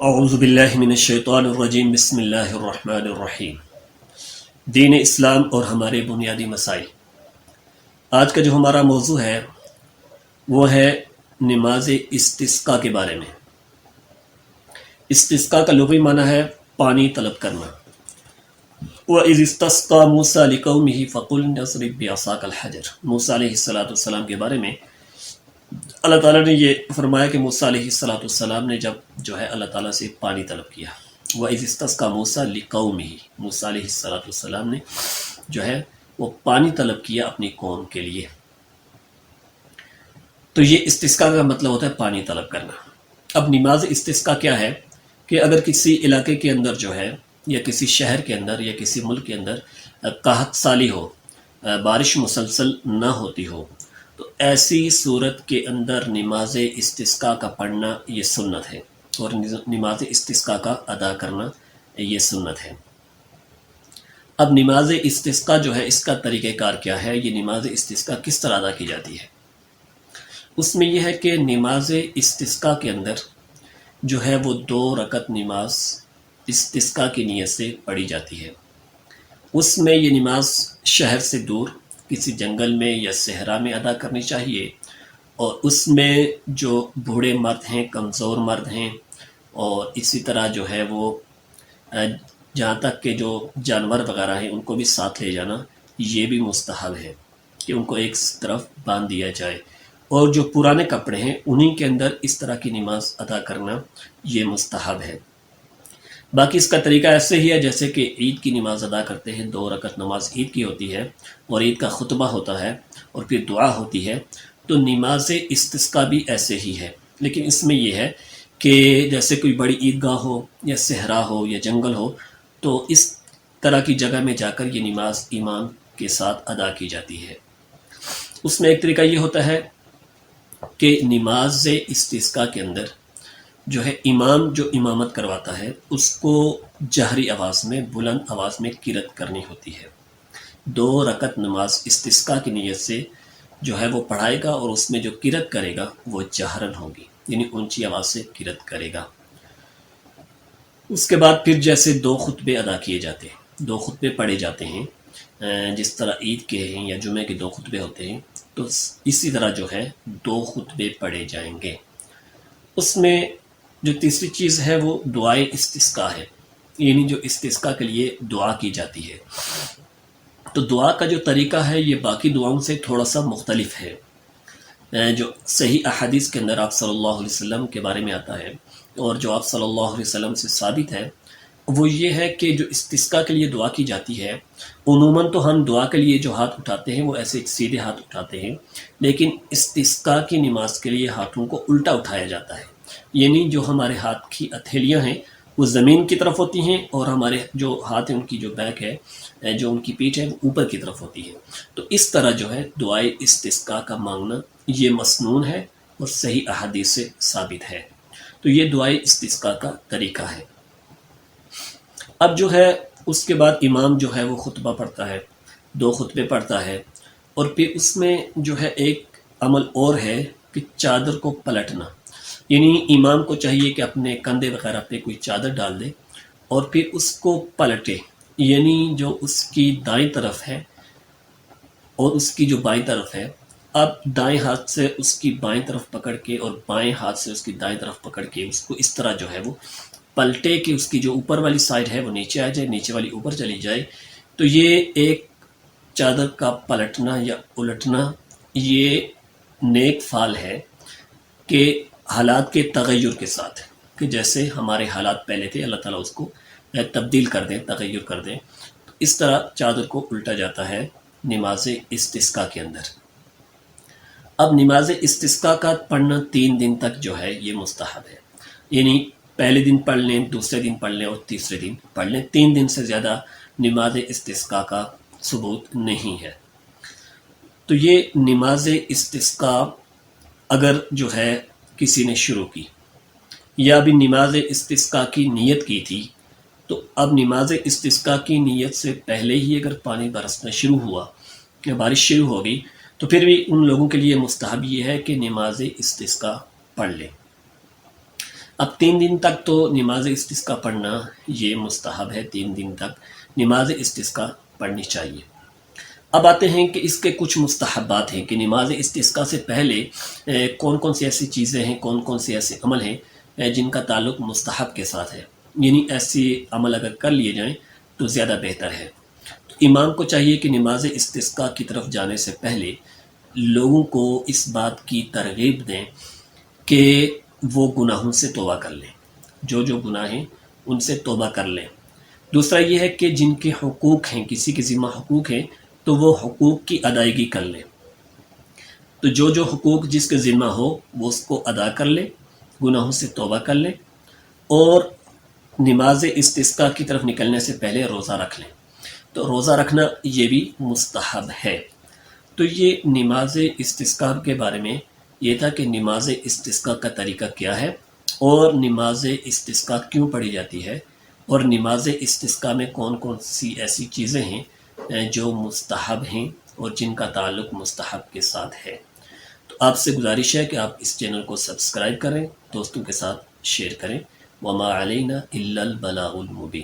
اعوذ باللہ من الشیطان الرجیم بسم اللہ الرحمن الرحیم۔ دین اسلام اور ہمارے بنیادی مسائل۔ آج کا جو ہمارا موضوع ہے وہ ہے نماز استسقاء کے بارے میں۔ استسقاء کا لغوی معنی ہے پانی طلب کرنا۔ وَإِذِ اسْتَسْقَىٰ مُوسَىٰ لِقَوْمِهِ فَقُلْنَا اضْرِب بِّعَصَاكَ الْحَجَرَ۔ موسیٰ علیہ السلام کے بارے میں اللہ تعالیٰ نے یہ فرمایا کہ موسیٰ علیہ السلام نے جب جو ہے اللہ تعالیٰ سے پانی طلب کیا۔ وَإِذِ اسْتَسْقَىٰ مُوسَىٰ لِقَوْمِهِ، موسیٰ علیہ السلام نے جو ہے وہ پانی طلب کیا اپنی قوم کے لیے۔ تو یہ استسقاء کا مطلب ہوتا ہے پانی طلب کرنا۔ اب نماز استسقاء کیا ہے کہ اگر کسی علاقے کے اندر جو ہے یا کسی شہر کے اندر یا کسی ملک کے اندر قحط سالی ہو، بارش مسلسل نہ ہوتی ہو، تو ایسی صورت کے اندر نماز استسقاء کا پڑھنا یہ سنت ہے، اور نماز استسقاء کا ادا کرنا یہ سنت ہے۔ اب نماز استسقاء جو ہے اس کا طریقہ کار کیا ہے، یہ نماز استسقاء کس طرح ادا کی جاتی ہے؟ اس میں یہ ہے کہ نماز استسقاء کے اندر جو ہے وہ 2 رکعت نماز استسقاء کی نیت سے پڑھی جاتی ہے۔ اس میں یہ نماز شہر سے دور کسی جنگل میں یا صحرا میں ادا کرنی چاہیے، اور اس میں جو بوڑھے مرد ہیں، کمزور مرد ہیں، اور اسی طرح جو ہے وہ جہاں تک کہ جو جانور وغیرہ ہیں ان کو بھی ساتھ لے جانا یہ بھی مستحب ہے کہ ان کو ایک طرف باندھ دیا جائے، اور جو پرانے کپڑے ہیں انہی کے اندر اس طرح کی نماز ادا کرنا یہ مستحب ہے۔ باقی اس کا طریقہ ایسے ہی ہے جیسے کہ عید کی نماز ادا کرتے ہیں، 2 رکعت نماز عید کی ہوتی ہے اور عید کا خطبہ ہوتا ہے اور پھر دعا ہوتی ہے، تو نماز استسقاء بھی ایسے ہی ہے، لیکن اس میں یہ ہے کہ جیسے کوئی بڑی عیدگاہ ہو یا صحرا ہو یا جنگل ہو تو اس طرح کی جگہ میں جا کر یہ نماز امام کے ساتھ ادا کی جاتی ہے۔ اس میں ایک طریقہ یہ ہوتا ہے کہ نماز استسقاء کے اندر جو ہے امام جو امامت کرواتا ہے اس کو جہری آواز میں، بلند آواز میں قرات کرنی ہوتی ہے۔ 2 رکعت نماز استسقاء کی نیت سے جو ہے وہ پڑھائے گا، اور اس میں جو قرات کرے گا وہ جہرن ہوگی، یعنی اونچی آواز سے قرات کرے گا۔ اس کے بعد پھر جیسے 2 خطبے ادا کیے جاتے ہیں، 2 خطبے پڑھے جاتے ہیں، جس طرح عید کے ہیں یا جمعے کے 2 خطبے ہوتے ہیں، تو اسی طرح جو ہے 2 خطبے پڑھے جائیں گے۔ اس میں جو تیسری چیز ہے وہ دعائے استسقاء ہے، یعنی جو استسقاء کے لیے دعا کی جاتی ہے۔ تو دعا کا جو طریقہ ہے یہ باقی دعاؤں سے تھوڑا سا مختلف ہے۔ جو صحیح احادیث کے اندر آپ صلی اللہ علیہ وسلم کے بارے میں آتا ہے، اور جو آپ صلی اللہ علیہ وسلم سے ثابت ہے، وہ یہ ہے کہ جو استسقاء کے لیے دعا کی جاتی ہے، عموماً تو ہم دعا کے لیے جو ہاتھ اٹھاتے ہیں وہ ایسے سیدھے ہاتھ اٹھاتے ہیں، لیکن استسقاء کی نماز کے لیے ہاتھوں کو الٹا اٹھایا جاتا ہے، یعنی جو ہمارے ہاتھ کی ہتھیلیاں ہیں وہ زمین کی طرف ہوتی ہیں، اور ہمارے جو ہاتھ ہیں ان کی جو بیک ہے، جو ان کی پیٹھ ہے وہ اوپر کی طرف ہوتی ہے۔ تو اس طرح جو ہے دعائے استسقاء کا مانگنا یہ مسنون ہے اور صحیح احادیث سے ثابت ہے۔ تو یہ دعائے استسقاء کا طریقہ ہے۔ اب جو ہے اس کے بعد امام جو ہے وہ خطبہ پڑھتا ہے، 2 خطبے پڑھتا ہے، اور پھر اس میں جو ہے ایک عمل اور ہے کہ چادر کو پلٹنا، یعنی امام کو چاہیے کہ اپنے کندھے وغیرہ پہ کوئی چادر ڈال دے اور پھر اس کو پلٹے، یعنی جو اس کی دائیں طرف ہے اور اس کی جو بائیں طرف ہے، اب دائیں ہاتھ سے اس کی بائیں طرف پکڑ کے اور بائیں ہاتھ سے اس کی دائیں طرف پکڑ کے اس کو اس طرح جو ہے وہ پلٹے کہ اس کی جو اوپر والی سائڈ ہے وہ نیچے آ جائے، نیچے والی اوپر چلی جائے۔ تو یہ ایک چادر کا پلٹنا یا الٹنا یہ نیک فعل ہے کہ حالات کے تغیر کے ساتھ، کہ جیسے ہمارے حالات پہلے تھے اللہ تعالیٰ اس کو تبدیل کر دیں، تغیر کر دیں، تو اس طرح چادر کو الٹا جاتا ہے نماز استسقاء کے اندر۔ اب نماز استسقاء کا پڑھنا 3 دن تک جو ہے یہ مستحب ہے، یعنی پہلے دن پڑھ لیں، دوسرے دن پڑھ لیں اور تیسرے دن پڑھ لیں، 3 دن سے زیادہ نماز استسقاء کا ثبوت نہیں ہے۔ تو یہ نماز استسقاء اگر جو ہے کسی نے شروع کی یا بھی نماز استسقاء کی نیت کی تھی، تو اب نماز استسقاء کی نیت سے پہلے ہی اگر پانی برسنا شروع ہوا یا بارش شروع ہو گئی تو پھر بھی ان لوگوں کے لیے مستحب یہ ہے کہ نماز استسقاء پڑھ لیں۔ اب 3 دن تک تو نماز استسقا پڑھنا یہ مستحب ہے، 3 دن تک نماز استسقا پڑھنی چاہیے۔ اب آتے ہیں کہ اس کے کچھ مستحبات ہیں کہ نماز استسقا سے پہلے کون کون سی ایسی چیزیں ہیں، کون کون سے ایسے عمل ہیں جن کا تعلق مستحب کے ساتھ ہے، یعنی ایسی عمل اگر کر لیے جائیں تو زیادہ بہتر ہے۔ تو امام کو چاہیے کہ نماز استسقا کی طرف جانے سے پہلے لوگوں کو اس بات کی ترغیب دیں کہ وہ گناہوں سے توبہ کر لیں، جو گناہ ہیں ان سے توبہ کر لیں۔ دوسرا یہ ہے کہ جن کے حقوق ہیں، کسی کے ذمہ حقوق ہیں تو وہ حقوق کی ادائیگی کر لیں، تو جو حقوق جس کے ذمہ ہو وہ اس کو ادا کر لیں، گناہوں سے توبہ کر لیں، اور نماز استسقا کی طرف نکلنے سے پہلے روزہ رکھ لیں۔ تو روزہ رکھنا یہ بھی مستحب ہے۔ تو یہ نماز استسقا کے بارے میں یہ تھا کہ نماز استسقا کا طریقہ کیا ہے، اور نماز استسقا کیوں پڑھی جاتی ہے، اور نماز استسقا میں کون کون سی ایسی چیزیں ہیں جو مستحب ہیں اور جن کا تعلق مستحب کے ساتھ ہے۔ تو آپ سے گزارش ہے کہ آپ اس چینل کو سبسکرائب کریں، دوستوں کے ساتھ شیئر کریں۔ وما علینا الا البلاغ المبین۔